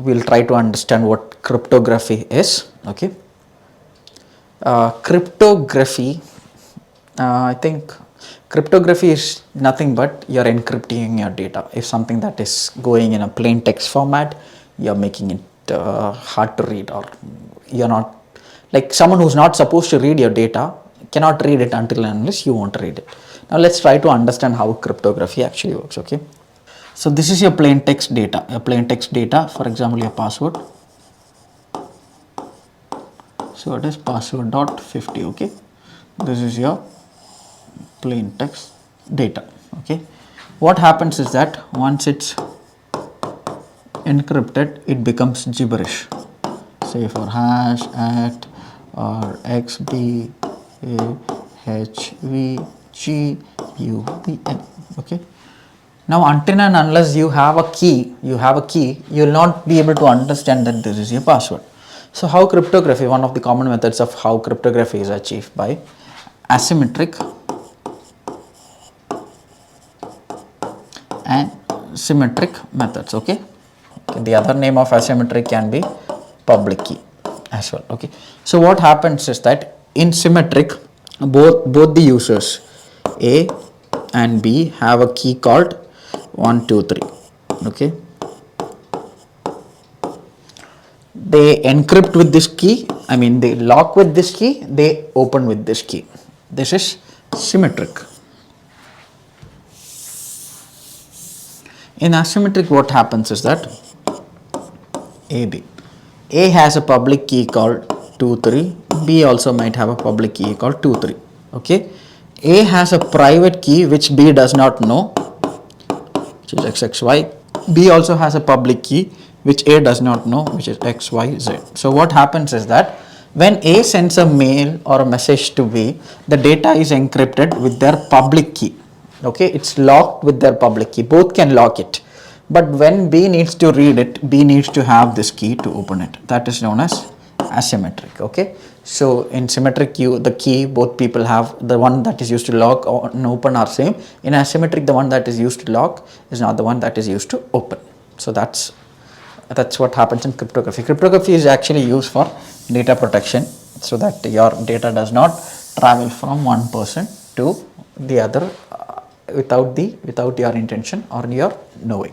we'll try to understand what cryptography is. Okay. Cryptography, I think cryptography is nothing but you're encrypting your data. If something that is going in a plain text format, you're making it hard to read, or you're not, like someone who's not supposed to read your data cannot read it until and unless you want to read it. Now let's try to understand how cryptography actually works. Okay. So this is your plain text data. Your plain text data, for example, your password. So it is password dot 50. Okay. This is your plain text data. Okay. What happens is that once it's encrypted, it becomes gibberish. Say for hash at or xb hvgubn. Okay. Now until and unless you have a key, you will not be able to understand that this is your password. So how cryptography, one of the common methods of how cryptography is achieved by asymmetric and symmetric methods. Okay. The other name of asymmetric can be public key as well. Okay. So what happens is that in symmetric, both the users A and B have a key called 1 2 3. Okay. They encrypt with this key, they lock with this key, they open with this key. This is symmetric. In asymmetric, what happens is that A has a public key called 2 3, B also might have a public key called 2 3. Okay. A has a private key which B does not know, which is XXY. B also has a public key which A does not know, which is XYZ. So what happens is that when A sends a mail or a message to B, the data is encrypted with their public key. Okay, it's locked with their public key. Both can lock it. But when B needs to read it, B needs to have this key to open it. That is known as asymmetric. Okay. So in symmetric, the key both people have, the one that is used to lock and open are same. In asymmetric, the one that is used to lock is not the one that is used to open. So that's what happens in cryptography. Cryptography is actually used for data protection, so that your data does not travel from one person to the other without your intention or your knowing.